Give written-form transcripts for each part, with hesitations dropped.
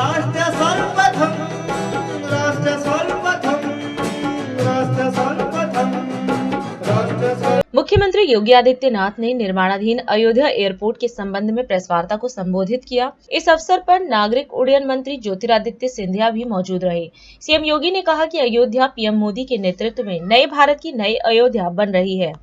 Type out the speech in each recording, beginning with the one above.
राष्ट्र सर्वप्रथम, राष्ट्र सर्वप्रथम, राष्ट्र सर्वप्रथम, राष्ट्र सर्व। मुख्यमंत्री योगी आदित्यनाथ ने निर्माणाधीन अयोध्या एयरपोर्ट के संबंध में प्रेस वार्ता को संबोधित किया। इस अवसर पर नागरिक उड्डयन मंत्री ज्योतिरादित्य सिंधिया भी मौजूद रहे। सीएम योगी ने कहा कि अयोध्या पीएम मोदी के नेतृत्व में नए भारत की नई अयोध्या बन रही है।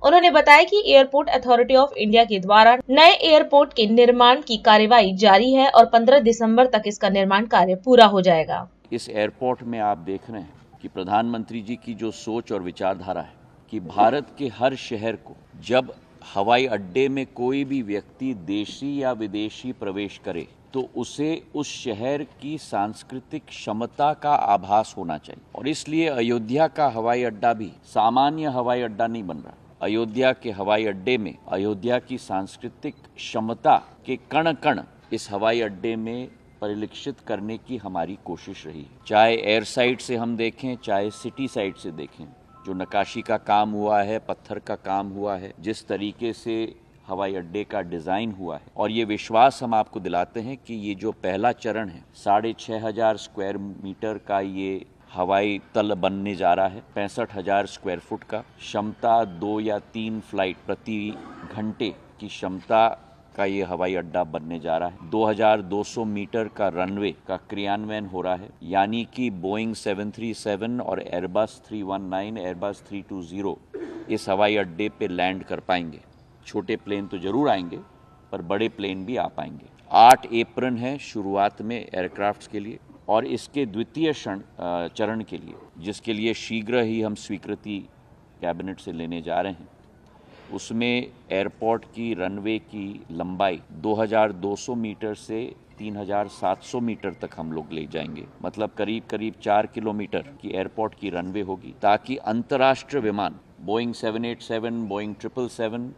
उन्होंने बताया कि एयरपोर्ट अथॉरिटी ऑफ इंडिया के द्वारा नए एयरपोर्ट के निर्माण की कार्यवाही जारी है और 15 दिसंबर तक इसका निर्माण कार्य पूरा हो जाएगा। इस एयरपोर्ट में आप देख रहे हैं कि प्रधानमंत्री जी की जो सोच और विचारधारा है कि भारत के हर शहर को जब हवाई अड्डे में कोई भी व्यक्ति देशी या विदेशी प्रवेश करे तो उसे उस शहर की सांस्कृतिक क्षमता का आभास होना चाहिए। और इसलिए अयोध्या का हवाई अड्डा भी सामान्य हवाई अड्डा नहीं बन रहा। अयोध्या के हवाई अड्डे में अयोध्या की सांस्कृतिक क्षमता के कण कण इस हवाई अड्डे में परिलक्षित करने की हमारी कोशिश रही है। चाहे एयर साइड से हम देखें, चाहे सिटी साइड से देखें, जो नक्काशी का काम हुआ है, पत्थर का काम हुआ है, जिस तरीके से हवाई अड्डे का डिज़ाइन हुआ है, और ये विश्वास हम आपको दिलाते हैं कि ये जो पहला चरण है 6,500 स्क्वायर मीटर का ये हवाई तल बनने जा रहा है, 65,000 स्क्वायर फुट का, क्षमता 2 या 3 फ्लाइट प्रति घंटे की क्षमता का ये हवाई अड्डा बनने जा रहा है। 2,200 मीटर का रनवे का क्रियान्वयन हो रहा है, यानी कि बोइंग 737 और एयरबस 319, एयरबस 320 इस हवाई अड्डे पे लैंड कर पाएंगे। छोटे प्लेन तो जरूर आएंगे, पर बड़े प्लेन भी आ पाएंगे। 8 एप्रन है शुरुआत में एयरक्राफ्ट्स के लिए, और इसके द्वितीय चरण के लिए, जिसके लिए शीघ्र ही हम स्वीकृति कैबिनेट से लेने जा रहे हैं, उसमें एयरपोर्ट की रनवे की लंबाई 2,200 मीटर से 3,700 मीटर तक हम लोग ले जाएंगे। मतलब करीब करीब 4 किलोमीटर की एयरपोर्ट की रनवे होगी, ताकि अंतर्राष्ट्रीय विमान बोइंग 787, बोइंग 777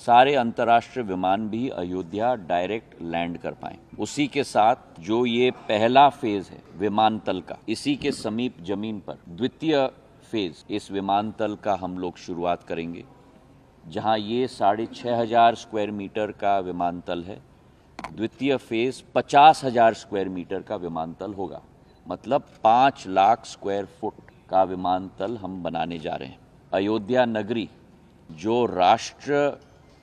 सारे अंतर्राष्ट्रीय विमान भी अयोध्या डायरेक्ट लैंड कर पाएं। उसी के साथ जो ये पहला फेज है विमानतल का, इसी के समीप जमीन पर द्वितीय फेज इस विमानतल का हम लोग शुरुआत करेंगे, जहां ये 6,500 स्क्वायर मीटर का विमानतल है। द्वितीय फेज 50,000 स्क्वायर मीटर का विमानतल होगा, मतलब 5 लाख स्क्वायर फुट का विमानतल हम बनाने जा रहे हैं। अयोध्या नगरी जो राष्ट्र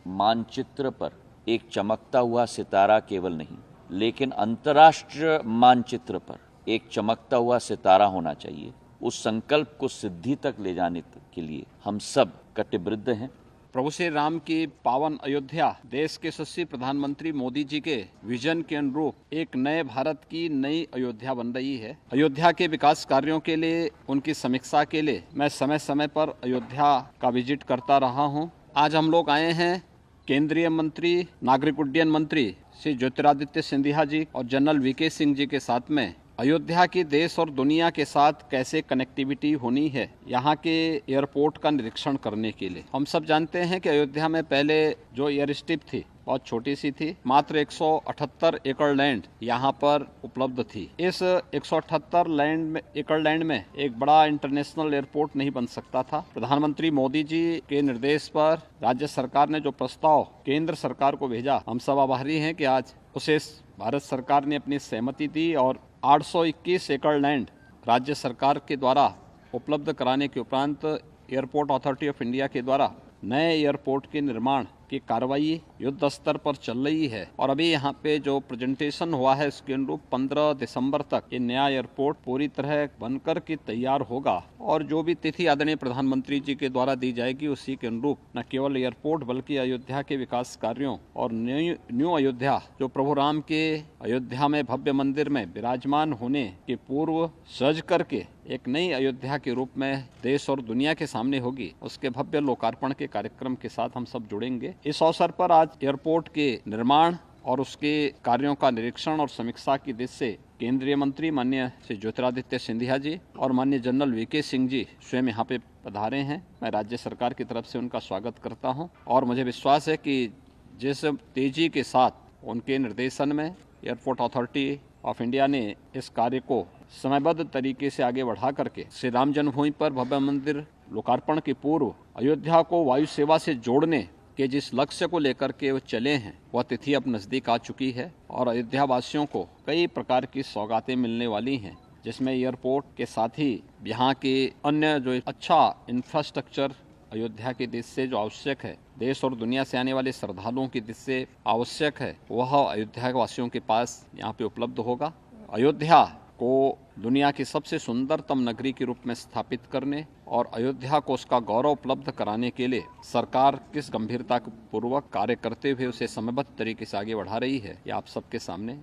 मानचित्र पर एक चमकता हुआ सितारा केवल नहीं, लेकिन अंतर्राष्ट्रीय मानचित्र पर एक चमकता हुआ सितारा होना चाहिए, उस संकल्प को सिद्धि तक ले जाने के लिए हम सब कटिबद्ध हैं। प्रभु श्री राम की पावन अयोध्या देश के यशस्वी प्रधानमंत्री मोदी जी के विजन के अनुरूप एक नए भारत की नई अयोध्या बन रही है। अयोध्या के विकास कार्यों के लिए, उनकी समीक्षा के लिए मैं समय समय पर अयोध्या का विजिट करता रहा हूं। आज हम लोग आए हैं केंद्रीय मंत्री, नागरिक उड्डयन मंत्री श्री ज्योतिरादित्य सिंधिया जी और जनरल वीके सिंह जी के साथ में अयोध्या की देश और दुनिया के साथ कैसे कनेक्टिविटी होनी है, यहाँ के एयरपोर्ट का निरीक्षण करने के लिए। हम सब जानते हैं कि अयोध्या में पहले जो एयर स्ट्रिप थी बहुत छोटी सी थी, मात्र 178 एकड़ लैंड यहाँ पर उपलब्ध थी। इस 178 एकड़ लैंड में एक बड़ा इंटरनेशनल एयरपोर्ट नहीं बन सकता था। प्रधानमंत्री मोदी जी के निर्देश पर राज्य सरकार ने जो प्रस्ताव केंद्र सरकार को भेजा, हम सब आभारी हैं कि आज उसे भारत सरकार ने अपनी सहमति दी और 821 एकड़ लैंड राज्य सरकार के द्वारा उपलब्ध कराने के उपरांत एयरपोर्ट अथॉरिटी ऑफ इंडिया के द्वारा नए एयरपोर्ट के निर्माण की कार्रवाई युद्ध स्तर पर चल रही है। और अभी यहाँ पे जो प्रेजेंटेशन हुआ है उसके अनुरूप 15 दिसंबर तक ये नया एयरपोर्ट पूरी तरह बनकर के तैयार होगा, और जो भी तिथि आदरणीय प्रधानमंत्री जी के द्वारा दी जाएगी उसी के अनुरूप न केवल एयरपोर्ट बल्कि अयोध्या के विकास कार्यों और न्यू अयोध्या जो प्रभु राम के अयोध्या में भव्य मंदिर में विराजमान होने के पूर्व सज करके एक नई अयोध्या के रूप में देश और दुनिया के सामने होगी, उसके भव्य लोकार्पण के कार्यक्रम के साथ हम सब जुड़ेंगे। इस अवसर पर आज एयरपोर्ट के निर्माण और उसके कार्यों का निरीक्षण और समीक्षा की दृष्टि से केंद्रीय मंत्री माननीय श्री ज्योतिरादित्य सिंधिया जी और माननीय जनरल वीके सिंह जी स्वयं यहाँ पे पधारे हैं। मैं राज्य सरकार की तरफ से उनका स्वागत करता हूँ और मुझे विश्वास है कि जिस तेजी के साथ उनके निर्देशन में एयरपोर्ट अथॉरिटी ऑफ इंडिया ने इस कार्य को समयबद्ध तरीके से आगे बढ़ा करके श्री राम जन्मभूमि पर भव्य मंदिर लोकार्पण के पूर्व अयोध्या को वायु सेवा से जोड़ने कि जिस लक्ष्य को लेकर के वो चले हैं वह तिथि अब नजदीक आ चुकी है और अयोध्या वासियों को कई प्रकार की सौगातें मिलने वाली हैं, जिसमें एयरपोर्ट के साथ ही यहाँ के अन्य जो अच्छा इंफ्रास्ट्रक्चर अयोध्या की दृष्टि से जो आवश्यक है, देश और दुनिया से आने वाले श्रद्धालुओं की दृष्टि से आवश्यक है, वह अयोध्या वासियों के पास यहाँ पे उपलब्ध होगा। अयोध्या को दुनिया की सबसे सुंदरतम नगरी के रूप में स्थापित करने और अयोध्या को उसका गौरव उपलब्ध कराने के लिए सरकार किस गंभीरता पूर्वक कार्य करते हुए उसे समयबद्ध तरीके से आगे बढ़ा रही है, ये आप सबके सामने।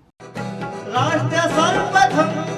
राष्ट्र सर्वप्रथम